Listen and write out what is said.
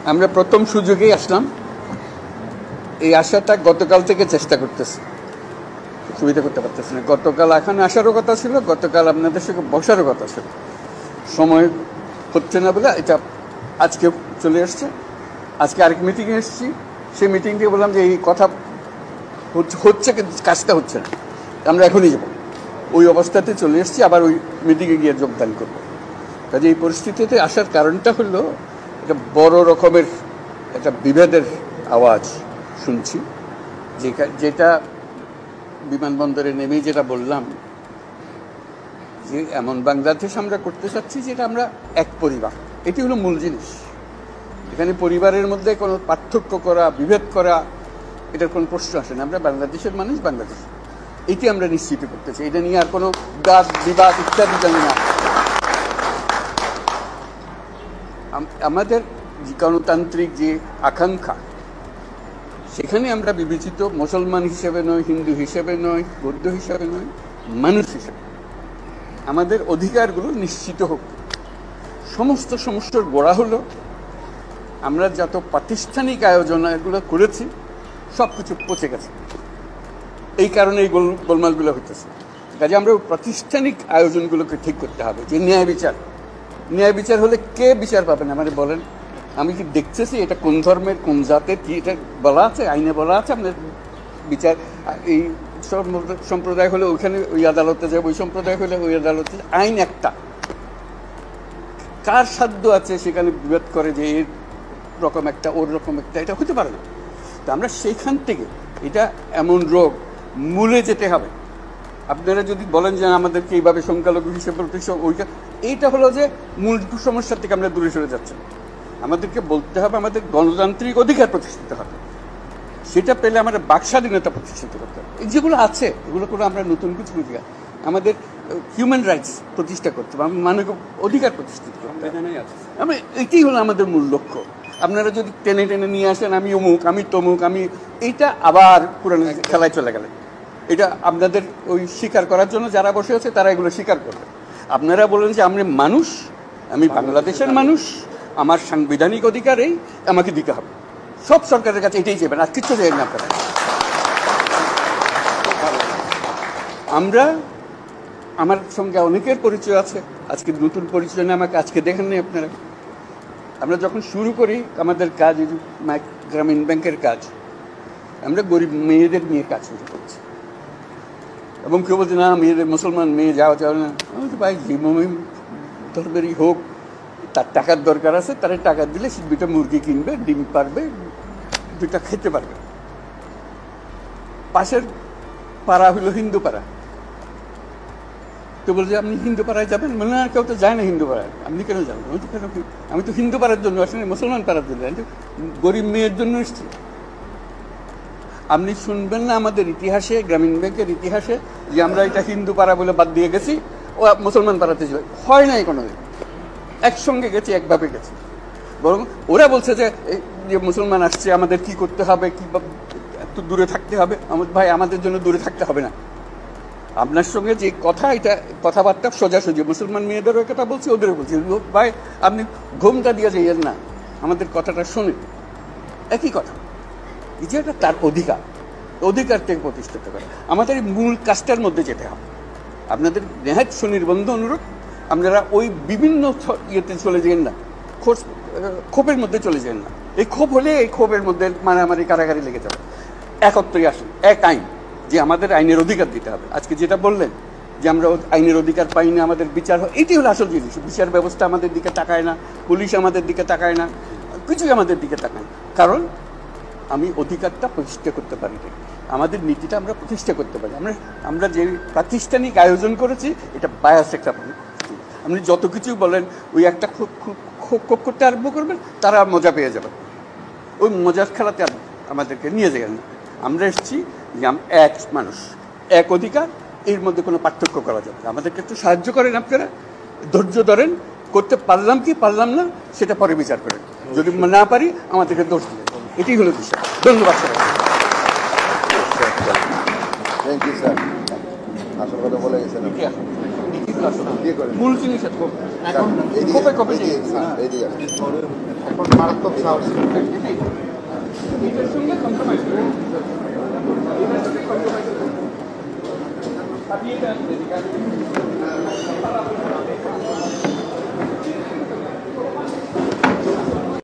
আমরা প্রথম সুযোগেই আসলাম। এই আশাটা গতকাল থেকে চেষ্টা করতেছি, সুবিধা করতে পারতেছি না। গতকাল এখানে আসারও কথা ছিল, গতকাল আপনাদের সঙ্গে বসারও কথা ছিল, সময় হচ্ছে না বলে এটা আজকে চলে আসছে। আজকে আরেক মিটিংয়ে এসেছি, সেই মিটিং থেকে বললাম যে এই কথা হচ্ছে কিন্তু কাজটা হচ্ছে না, আমরা এখনই যাব। ওই অবস্থাতে চলে এসেছি, আবার ওই মিটিংয়ে গিয়ে যোগদান করব। কাজে এই পরিস্থিতিতে আসার কারণটা হলো একটা বড় রকমের একটা বিভেদের আওয়াজ শুনছি, যেটা বিমানবন্দরে নেমেই যেটা বললাম যে এমন বাংলাদেশ আমরা করতে চাচ্ছি যেটা আমরা এক পরিবার। এটি হলো মূল জিনিস। এখানে পরিবারের মধ্যে কোনো পার্থক্য করা, বিভেদ করা, এটার কোনো প্রশ্ন আসে না। আমরা বাংলাদেশের মানুষ, বাংলাদেশ, এটি আমরা নিশ্চিত করতে চাই। এটা নিয়ে আর কোনো বাদ বিবাদ ইত্যাদি জানি না। আমাদের গণতান্ত্রিক যে আকাঙ্ক্ষা, সেখানে আমরা বিবেচিত মুসলমান হিসেবে নয়, হিন্দু হিসেবে নয়, বৌদ্ধ হিসেবে নয়, মানুষ হিসেবে আমাদের অধিকারগুলো নিশ্চিত হোক। সমস্ত সমস্যার গোড়া হলো আমরা যত প্রাতিষ্ঠানিক আয়োজন এগুলো করেছি সব কিছু পচে গেছে। এই কারণে এই গোলমালগুলো হইতেছে। কাজে আমরা প্রাতিষ্ঠানিক আয়োজনগুলোকে ঠিক করতে হবে। যে ন্যায় বিচার হলে কে বিচার পাবেন আমাদের বলেন? আমি কি দেখতেছি এটা কোন ধর্মের, কোন জাতের, কি এটা বলা আছে? আইনে বলা আছে আপনার বিচার এই সম্প্রদায় হলে ওইখানে ওই আদালতে যাবে, ওই সম্প্রদায় হলে ওই আদালতে। আইন একটা, কার সাধ্য আছে সেখানে বিভেদ করে যে এর রকম একটা, ওর রকম একটা, এটা হতে পারে না। তো আমরা সেইখান থেকে, এটা এমন রোগ, মূলে যেতে হবে। আপনারা যদি বলেন যে আমাদেরকে এইভাবে সংখ্যালঘু হিসেবে ওইটা, এইটা হলো যে মূল সমস্যার থেকে আমরা দূরে সরে যাচ্ছি। আমাদেরকে বলতে হবে আমাদের গণতান্ত্রিক অধিকার প্রতিষ্ঠিত হবে। সেটা পেলে আমাদের বাক স্বাধীনতা প্রতিষ্ঠিত করতে হবে। যেগুলো আছে এগুলো করে আমরা নতুন কিছু অধিকার, আমাদের হিউম্যান রাইটস প্রতিষ্ঠা করতে হবে, মানবিক অধিকার প্রতিষ্ঠিত করতে হবে। আমরা এটাই হলো আমাদের মূল লক্ষ্য। আপনারা যদি টেনে টেনে নিয়ে আসেন আমি অমুক, আমি তমুক, আমি, এইটা আবার পুরানো খেলায় চলে গেলে। এটা আপনাদের ওই স্বীকার করার জন্য যারা বসে আছে তারা এগুলো স্বীকার করবে। আপনারা বলেন যে আমি মানুষ, আমি বাংলাদেশের মানুষ, আমার সাংবিধানিক অধিকার এই, আমাকে দিতে হবে। সব সরকারের কাছে এটাই চাইবেন, আর কিচ্ছু চাইবেন না আপনারা। আমরা, আমার সঙ্গে অনেকের পরিচয় আছে, আজকে নতুন পরিচয় না, আমাকে আজকে দেখেন নি আপনারা। আমরা যখন শুরু করি আমাদের কাজ, গ্রামীণ ব্যাংকের কাজ, আমরা গরিব মেয়েদের নিয়ে কাজ শুরু করছি। এবং কেউ বলছে না মেয়েদের, মুসলমান মেয়ে যাওয়া যাবে না। আমি তো ভাই যে ধর্মেরই হোক, তার টাকার দরকার আছে, তারা টাকা দিলে সে দুটা মুরগি কিনবে, ডিম পারবে, দুটা খেতে পারবে। পাশের পাড়া হলো হিন্দু পাড়া, তো বলছে আপনি হিন্দু পাড়ায় যাবেন? বলে না, কেউ তো যায় না হিন্দু পাড়ায়, আপনি কেন যাবেন? আমি তো হিন্দু পাড়ার জন্য আসলে মুসলমান পাড়ার জন্য, গরিব মেয়ের জন্য এসছি। আপনি শুনবেন না আমাদের ইতিহাসে, গ্রামীণ ব্যাংকের ইতিহাসে, যে আমরা এটা হিন্দু পাড়া বলে বাদ দিয়ে গেছি, ও মুসলমান পাড়াতে যাবে, হয় নাই কোনোদিন। একসঙ্গে গেছি, একভাবে গেছি। বরং ওরা বলছে যে মুসলমান আসছে, আমাদের কি করতে হবে, কি একটু দূরে থাকতে হবে। ভাই আমাদের জন্য দূরে থাকতে হবে না। আপনার সঙ্গে যে কথা, এটা কথাবার্তা সোজাসুজি, মুসলমান মেয়েদেরও কথা বলছি, ওদেরও বলছি। ভাই আপনি ঘুমটা দিয়ে যাইয়েন না, আমাদের কথাটা শোনেন। একই কথা, এই যে এটা তার অধিকার থেকে প্রতিষ্ঠিত করে। আমাদের এই মূল কাজটার মধ্যে যেতে হবে। আপনাদের নেহাত সুনির্বন্ধ অনুরোধ, আপনারা ওই বিভিন্ন ইয়েতে চলে যান না, ক্ষোভের মধ্যে চলে যান না। এই ক্ষোভ হলে এই ক্ষোভের মধ্যে মারামারি, কারাগারি লেগে যাবে। একত্রই আসুন, এক আইন, যে আমাদের আইনের অধিকার দিতে হবে। আজকে যেটা বললেন যে আমরা আইনের অধিকার পাই না, আমাদের বিচার হয়, এটি হলো আসল জিনিস। বিচার ব্যবস্থা আমাদের দিকে তাকায় না, পুলিশ আমাদের দিকে তাকায় না, কিছুই আমাদের দিকে তাকায় না। কারণ আমি অধিকারটা প্রতিষ্ঠা করতে পারি না, আমাদের নীতিটা আমরা প্রতিষ্ঠা করতে পারি। আমরা যে প্রাতিষ্ঠানিক আয়োজন করেছি, এটা বায়াস একটা। আপনি যত কিছু বলেন, ওই একটা ক্ষোভ করতে আরম্ভ করবেন, তারা মজা পেয়ে যাবেন। ওই মজার খেলাতে আমাদেরকে নিয়ে যাবেন না। আমরা এসেছি যে এক মানুষ, এক অধিকার, এর মধ্যে কোনো পার্থক্য করা যাবে। আমাদেরকে একটু সাহায্য করেন আপনারা, ধৈর্য ধরেন, করতে পারলাম কি পারলাম না সেটা পরে বিচার করেন। যদি না পারি আমাদেরকে দোষ দিবেন, এটাই হলো বিষয়। ধন্যবাদ স্যার। থ্যাংক ইউ স্যার, আসল কথা বলে গেছেন। আসলে আসলে বিয়ে করে। মূল জিনিস এখন এখন কোপে কোপে এইদিকে, হ্যাঁ, এইদিকে আসেন। এখন মারাত্মক সাহস। এটার সঙ্গে কম্প্রোমাইজ করে এটার সঙ্গে কম্প্রোমাইজ করে